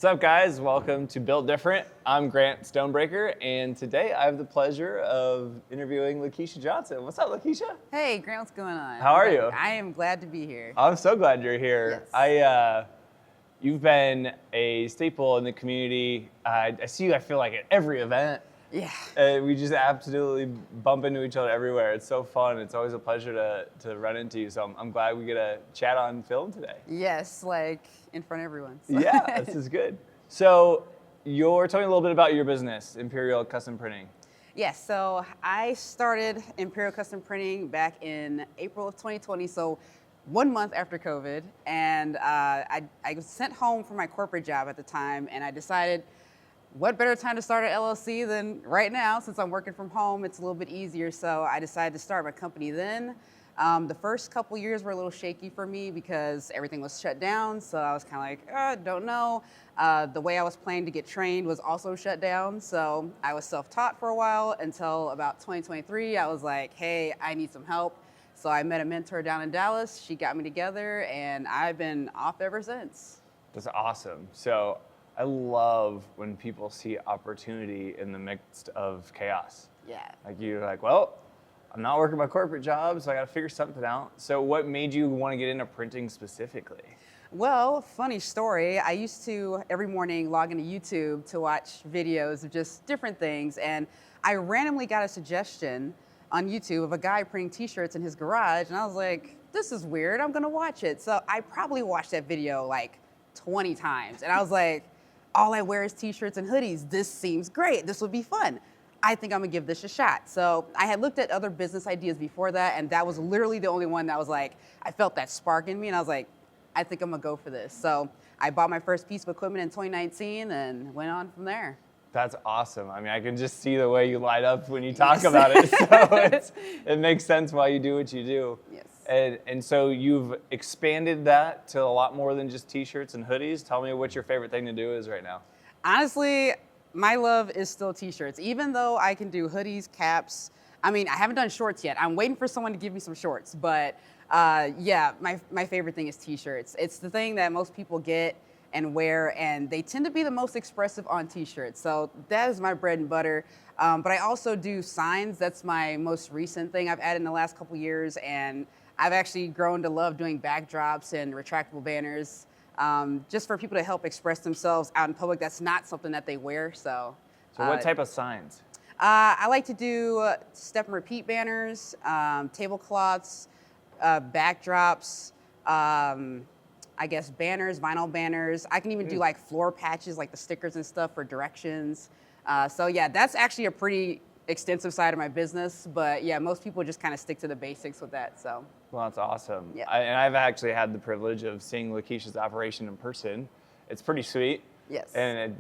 What's up, guys? Welcome to Built Different. I'm Grant Stonebreaker, and today I have the pleasure of interviewing Kesha Johnson. What's up, Kesha? Hey, Grant, what's going on? How are you? I am glad to be here. I'm so glad you're here. Yes. You've been a staple in the community. I see you, I feel like, at every event. Yeah. We just absolutely bump into each other everywhere. It's so fun. It's always a pleasure to run into you. So I'm glad we get to chat on film today. Yes, like in front of everyone. So. Yeah, this is good. So tell me a little bit about your business, Imperial Custom Printing. Yes, so I started Imperial Custom Printing back in April of 2020, so 1 month after COVID. And I was sent home from my corporate job at the time, and I decided, what better time to start an LLC than right now? Since I'm working from home, it's a little bit easier. So I decided to start my company then. The first couple years were a little shaky for me because everything was shut down. So I was kind of like, don't know. The way I was planning to get trained was also shut down. So I was self-taught for a while until about 2023. I was like, hey, I need some help. So I met a mentor down in Dallas. She got me together, and I've been off ever since. That's awesome. So I love when people see opportunity in the midst of chaos. Yeah. Like you're like, well, I'm not working my corporate job, so I got to figure something out. So what made you want to get into printing specifically? Well, funny story. I used to every morning log into YouTube to watch videos of just different things, and I randomly got a suggestion on YouTube of a guy printing t-shirts in his garage, and I was like, this is weird, I'm gonna watch it. So I probably watched that video like 20 times, and I was like, all I wear is t-shirts and hoodies. This seems great, this would be fun. I think I'm gonna give this a shot. So I had looked at other business ideas before that, and that was literally the only one that was like, I felt that spark in me, and I was like, I think I'm gonna go for this. So I bought my first piece of equipment in 2019 and went on from there. That's awesome. I mean, I can just see the way you light up when you talk about it. So it makes sense why you do what you do. Yes. And so you've expanded that to a lot more than just t-shirts and hoodies. Tell me what your favorite thing to do is right now. Honestly, my love is still t-shirts. Even though I can do hoodies, caps. I mean, I haven't done shorts yet. I'm waiting for someone to give me some shorts. But yeah, my favorite thing is t-shirts. It's the thing that most people get and wear, and they tend to be the most expressive on t-shirts. So that is my bread and butter. But I also do signs. That's my most recent thing I've added in the last couple years, and I've actually grown to love doing backdrops and retractable banners, just for people to help express themselves out in public. That's not something that they wear. So what type of signs? I like to do step and repeat banners, tablecloths, backdrops, I guess banners, vinyl banners. I can even do like floor patches, like the stickers and stuff for directions. So yeah, that's actually a pretty extensive side of my business. But yeah, most people just kind of stick to the basics with that. So. Well, that's awesome. Yeah. And I've actually had the privilege of seeing Kesha's operation in person. It's pretty sweet. Yes. And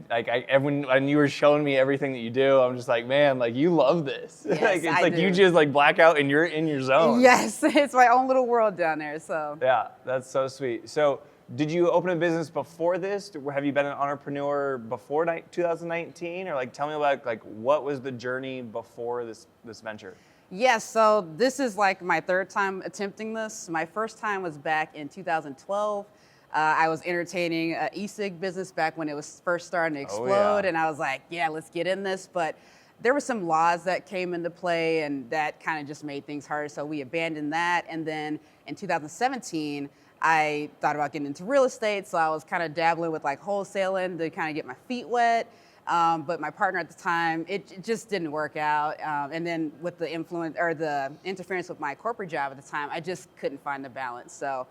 when you were showing me everything that you do, I'm just like, man, like you love this. Yes, like, it's I like do. You just like black out and you're in your zone. Yes, it's my own little world down there. So. Yeah, that's so sweet. So did you open a business before this? Have you been an entrepreneur before 2019? Or like tell me about like what was the journey before this venture? Yes, so this is like my third time attempting this. My first time was back in 2012. I was entertaining an e-cig business back when it was first starting to explode, and I was like, yeah, let's get in this. But there were some laws that came into play, and that kind of just made things harder, so we abandoned that. And then in 2017, I thought about getting into real estate, so I was kind of dabbling with like wholesaling to kind of get my feet wet. But my partner at the time, it just didn't work out. And then with the the interference with my corporate job at the time, I just couldn't find the balance. So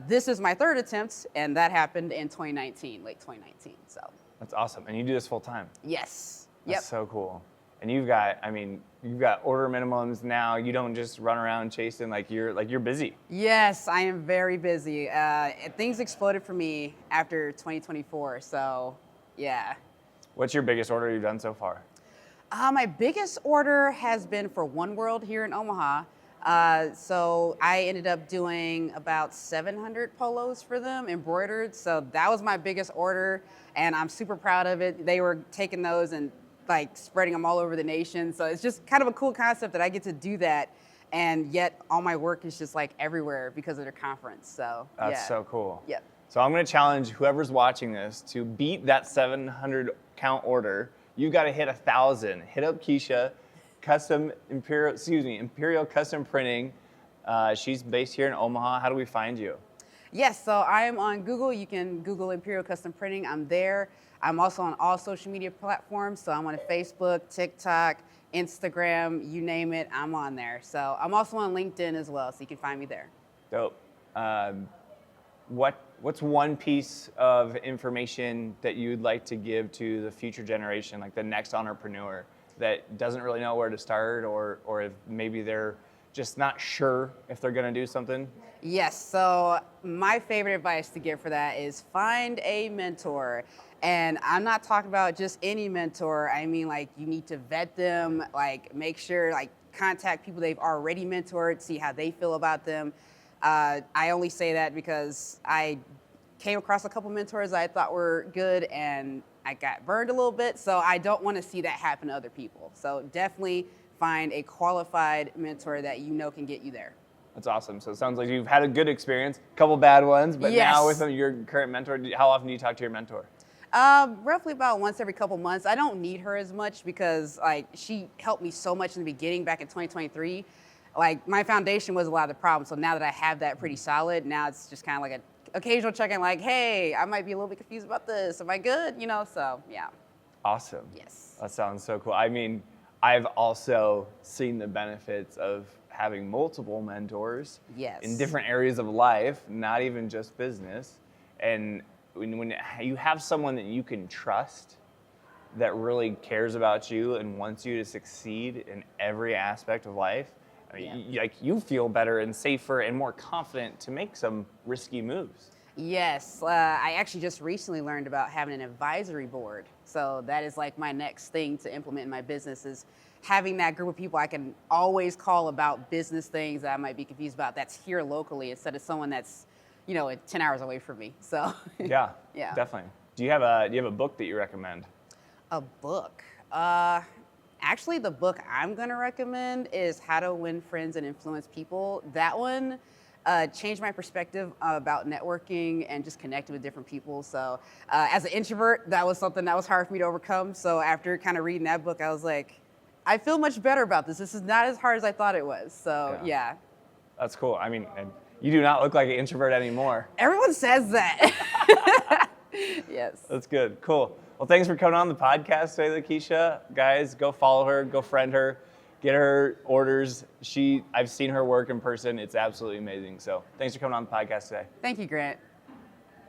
this is my third attempt, and that happened in 2019, late 2019. So that's awesome. And you do this full time? Yes. That's so cool. And you've got order minimums now. You don't just run around chasing, you're busy. Yes, I am very busy. Things exploded for me after 2024. So yeah. What's your biggest order you've done so far? My biggest order has been for One World here in Omaha. So I ended up doing about 700 polos for them, embroidered. So that was my biggest order, and I'm super proud of it. They were taking those and like spreading them all over the nation. So it's just kind of a cool concept that I get to do that, and yet all my work is just like everywhere because of their conference. So that's so cool. Yep. So I'm going to challenge whoever's watching this to beat that 700 count order. You've got to hit 1,000. Hit up Kesha, Imperial Custom Printing. She's based here in Omaha. How do we find you? Yes, so I am on Google. You can Google Imperial Custom Printing. I'm there. I'm also on all social media platforms. So I'm on Facebook, TikTok, Instagram, you name it, I'm on there. So I'm also on LinkedIn as well, so you can find me there. Dope. What's one piece of information that you'd like to give to the future generation, like the next entrepreneur that doesn't really know where to start, or if maybe they're just not sure if they're going to do something? Yes, so my favorite advice to give for that is find a mentor. And I'm not talking about just any mentor. I mean, like, you need to vet them, like, make sure, like, contact people they've already mentored, see how they feel about them. I only say that because I came across a couple mentors I thought were good and I got burned a little bit, so I don't want to see that happen to other people. So definitely find a qualified mentor that you know can get you there. That's awesome. So it sounds like you've had a good experience, a couple bad ones, but Yes. now with your current mentor, how often do you talk to your mentor? Roughly about once every couple months. I don't need her as much because like she helped me so much in the beginning back in 2023. Like my foundation was a lot of the problem. So now that I have that pretty solid, now it's just kind of like an occasional check-in like, hey, I might be a little bit confused about this. Am I good? You know, so yeah. Awesome. Yes. That sounds so cool. I mean, I've also seen the benefits of having multiple mentors Yes. in different areas of life, not even just business. And when you have someone that you can trust that really cares about you and wants you to succeed in every aspect of life, I mean, you feel better and safer and more confident to make some risky moves. Yes, I actually just recently learned about having an advisory board. So that is like my next thing to implement in my business is having that group of people I can always call about business things that I might be confused about that's here locally instead of someone that's, 10 hours away from me. So Yeah, Yeah. definitely. Do you have a book that you recommend? a book. Actually, the book I'm going to recommend is How to Win Friends and Influence People. That one changed my perspective about networking and just connecting with different people. So as an introvert, that was something that was hard for me to overcome. So after kind of reading that book, I was like, I feel much better about this. This is not as hard as I thought it was. So yeah. That's cool. I mean, and you do not look like an introvert anymore. Everyone says that. Yes. That's good. Cool. Well, thanks for coming on the podcast today, Kesha. Guys, go follow her, go friend her, get her orders. I've seen her work in person. It's absolutely amazing. So thanks for coming on the podcast today. Thank you, Grant.